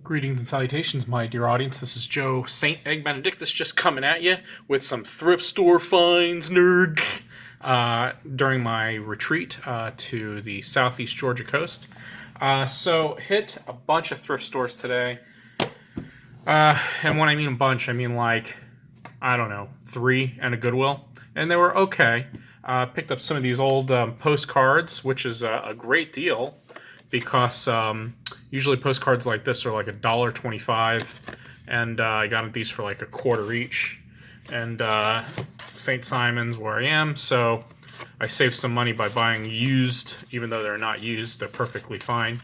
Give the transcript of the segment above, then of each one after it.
Greetings and salutations, my dear audience. This is Joe Saint Egg Benedictus just coming at you with some thrift store finds, nerds. During my retreat to the southeast Georgia coast. So hit a bunch of thrift stores today. And when I mean a bunch, I mean like, I don't know, 3 and a Goodwill. And they were okay. Picked up some of these old postcards, which is a great deal. Because usually postcards like this are like $1.25, and I got these for like $0.25 each. And St. Simon's where I am, so I saved some money by buying used, even though they're not used, they're perfectly fine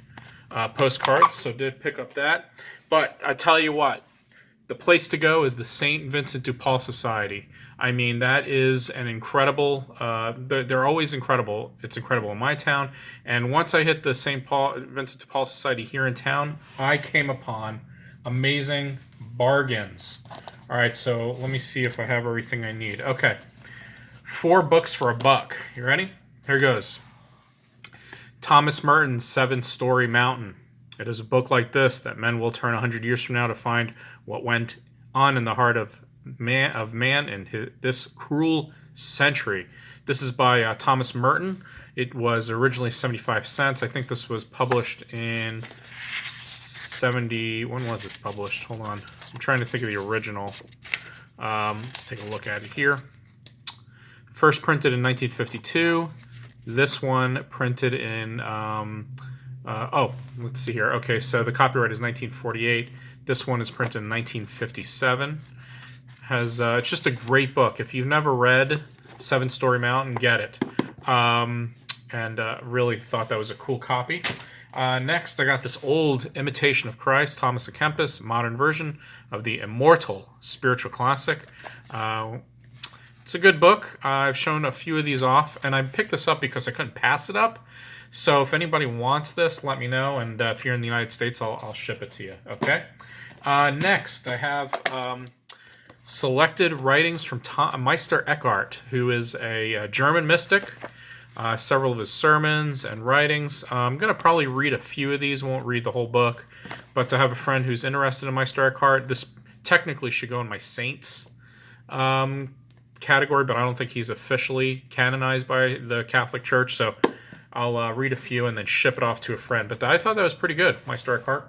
postcards. So did pick up that. But I tell you what, the place to go is the St. Vincent de Paul Society. I mean, that is an incredible, they're always incredible. It's incredible in my town. And once I hit the St. Vincent de Paul Society here in town, I came upon amazing bargains. All right, so let me see if I have everything I need. Okay, 4 books for $1. You ready? Here goes. Thomas Merton's 7-Story Mountain. It is a book like this that men will turn 100 years from now to find what went on in the heart of man in this cruel century. This is by Thomas Merton. It was originally 75 cents. I think this was published in 70. When was it published? Hold on. I'm trying to think of the original. Let's take a look at it here. First printed in 1952. This one printed in, let's see here. Okay, so the copyright is 1948. This one is printed in 1957. It's just a great book. If you've never read 7-Story Mountain, get it. Really thought that was a cool copy. Next, I got this old Imitation of Christ, Thomas à Kempis, modern version of the immortal spiritual classic. It's a good book. I've shown a few of these off, and I picked this up because I couldn't pass it up. So if anybody wants this, let me know, and if you're in the United States, I'll ship it to you. Okay. Next, I have selected writings from Meister Eckhart, who is a German mystic. Several of his sermons and writings. I'm going to probably read a few of these, won't read the whole book. But to have a friend who's interested in Meister Eckhart, this technically should go in my saints category, but I don't think he's officially canonized by the Catholic Church. So I'll read a few and then ship it off to a friend. But I thought that was pretty good, Meister Eckhart.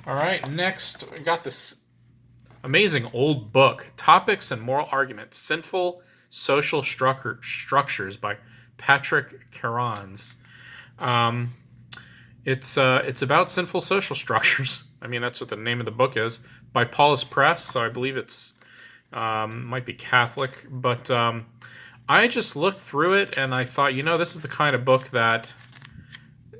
All right, next, I got this amazing old book, Topics and Moral Arguments, Sinful Social Structures by Patrick Carons. It's about sinful social structures. I mean, that's what the name of the book is. By Paulus Press, so I believe it's might be Catholic. But I just looked through it and I thought, this is the kind of book that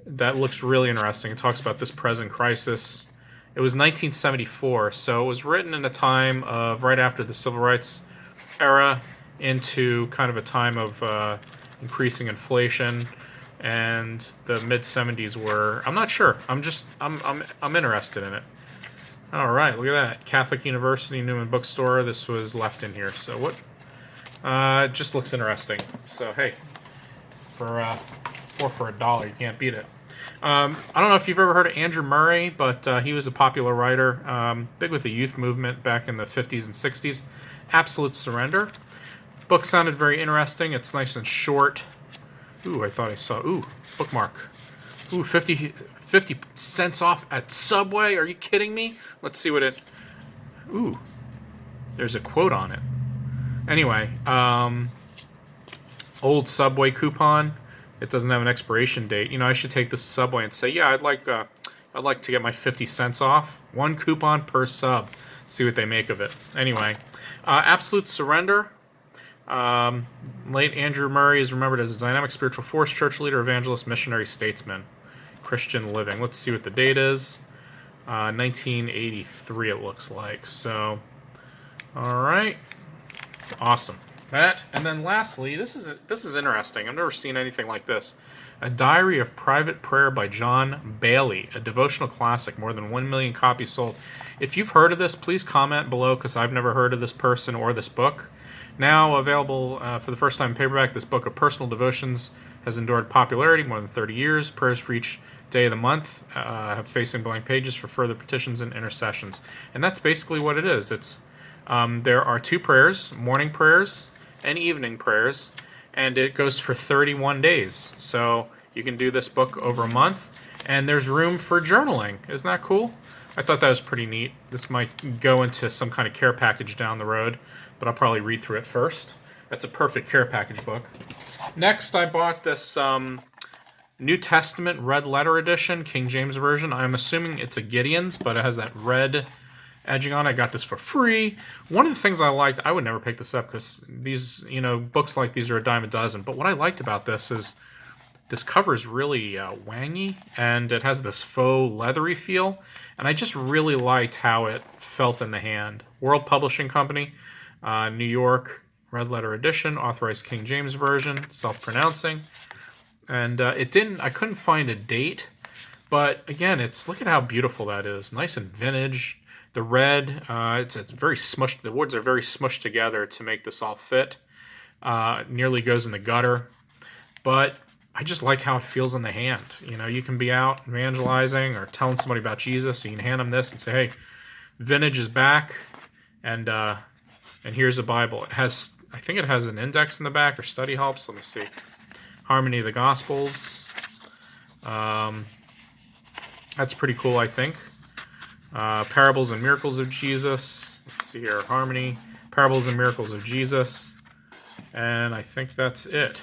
looks really interesting. It talks about this present crisis. It was 1974, so it was written in a time of right after the Civil Rights era into kind of a time of increasing inflation, and the mid-70s were, I'm not sure. I'm interested in it. All right, look at that. Catholic University, Newman Bookstore. This was left in here. So what? It just looks interesting. So, hey, for 4 for $1, you can't beat it. I don't know if you've ever heard of Andrew Murray, but he was a popular writer, big with the youth movement back in the 50s and 60s. Absolute Surrender. Book sounded very interesting. It's nice and short. Ooh, I thought I saw... Ooh, bookmark. Ooh, 50 cents off at Subway? Are you kidding me? Let's see what it... Ooh, there's a quote on it. Anyway, old Subway coupon. It doesn't have an expiration date. I should take this Subway and say, yeah, I'd like to get my 50 cents off. 1 coupon per sub. See what they make of it. Anyway, Absolute Surrender. Late Andrew Murray is remembered as a dynamic spiritual force, church leader, evangelist, missionary, statesman, Christian living. Let's see what the date is. 1983 it looks like. So, all right. Awesome. That, and then lastly, this is interesting. I've never seen anything like this. A Diary of Private Prayer by John Bailey, a devotional classic, more than 1 million copies sold. If you've heard of this, please comment below, because I've never heard of this person or this book. Now available for the first time in paperback, this book of personal devotions has endured popularity more than 30 years. Prayers for each day of the month, have facing blank pages for further petitions and intercessions. And that's basically what it is. It's there are 2 prayers, morning prayers and evening prayers, and it goes for 31 days. So you can do this book over a month, and there's room for journaling. Isn't that cool? I thought that was pretty neat. This might go into some kind of care package down the road, but I'll probably read through it first. That's a perfect care package book. Next, I bought this New Testament Red Letter Edition, King James Version. I'm assuming it's a Gideon's, but it has that red edging on it. I got this for free. One of the things I liked, I would never pick this up because these, books like these are a dime a dozen. But what I liked about this is this cover is really wangy, and it has this faux leathery feel. And I just really liked how it felt in the hand. World Publishing Company, New York, Red Letter Edition, authorized King James Version, self-pronouncing. And I couldn't find a date, but again, look at how beautiful that is. Nice and vintage. The red, it's very smushed. The words are very smushed together to make this all fit. Nearly goes in the gutter, but I just like how it feels in the hand. You can be out evangelizing or telling somebody about Jesus. So you can hand them this and say, "Hey, vintage is back, and here's a Bible." I think it has an index in the back or study helps. Let me see. Harmony of the Gospels. That's pretty cool, I think. Parables and Miracles of Jesus. Let's see here. Harmony, Parables and Miracles of Jesus. And I think that's it.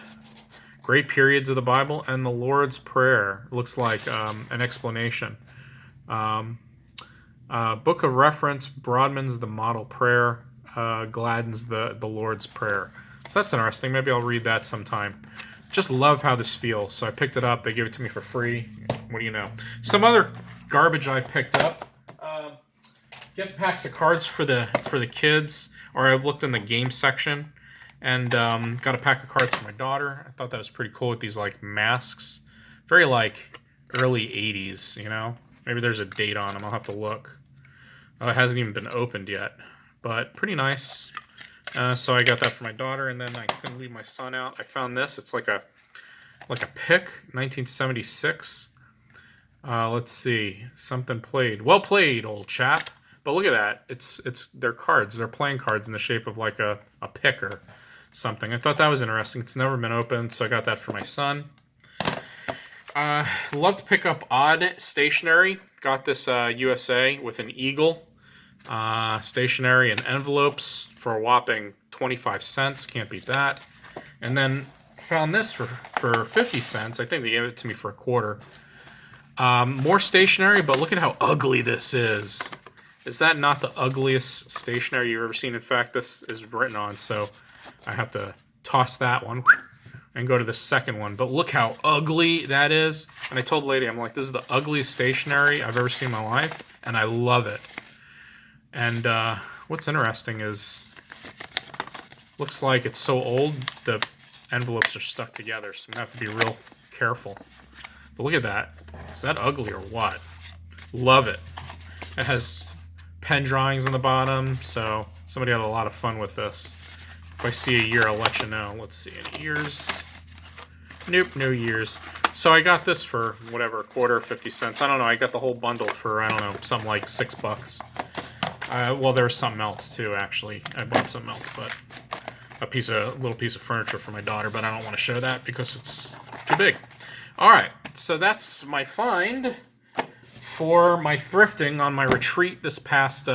Great Periods of the Bible and the Lord's Prayer. Looks like an explanation. Book of Reference broadens the model prayer, gladdens the Lord's Prayer. So that's interesting. Maybe I'll read that sometime. Just love how this feels. So I picked it up. They gave it to me for free. What do you know? Some other garbage I picked up. Get packs of cards for the kids. Or I've looked in the game section and got a pack of cards for my daughter. I thought that was pretty cool with these like masks. Very like early 80s, Maybe there's a date on them. I'll have to look. Oh, it hasn't even been opened yet. But pretty nice. So I got that for my daughter, and then I couldn't leave my son out. I found this. It's like a pick, 1976. Let's see. Something played. Well played, old chap. But look at that. It's their cards. They're playing cards in the shape of like a pick or something. I thought that was interesting. It's never been opened, so I got that for my son. Love to pick up odd stationery. Got this USA with an eagle. Stationery and envelopes for a whopping 25 cents. Can't beat that. And then found this for 50 cents. I think they gave it to me for a quarter. More stationery, but look at how ugly this is. Is that not the ugliest stationery you've ever seen? In fact, this is written on, so I have to toss that one and go to the second one. But look how ugly that is. And I told the lady, I'm like, this is the ugliest stationery I've ever seen in my life, and I love it. And what's interesting is, looks like it's so old, the envelopes are stuck together, so I'm going to have to be real careful. But look at that. Is that ugly or what? Love it. It has pen drawings on the bottom, so somebody had a lot of fun with this. If I see a year, I'll let you know. Let's see, any years? Nope, no years. So I got this for, whatever, a quarter, 50 cents. I don't know, I got the whole bundle for, I don't know, something like $6. Well, there was something else too, actually. I bought something else, but a little piece of furniture for my daughter, but I don't want to show that because it's too big. All right, so that's my find for my thrifting on my retreat this past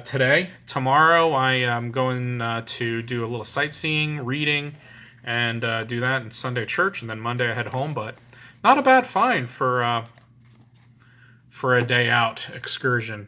today. Tomorrow, I am going to do a little sightseeing, reading, and do that in Sunday church, and then Monday I head home. But not a bad find for a day out excursion.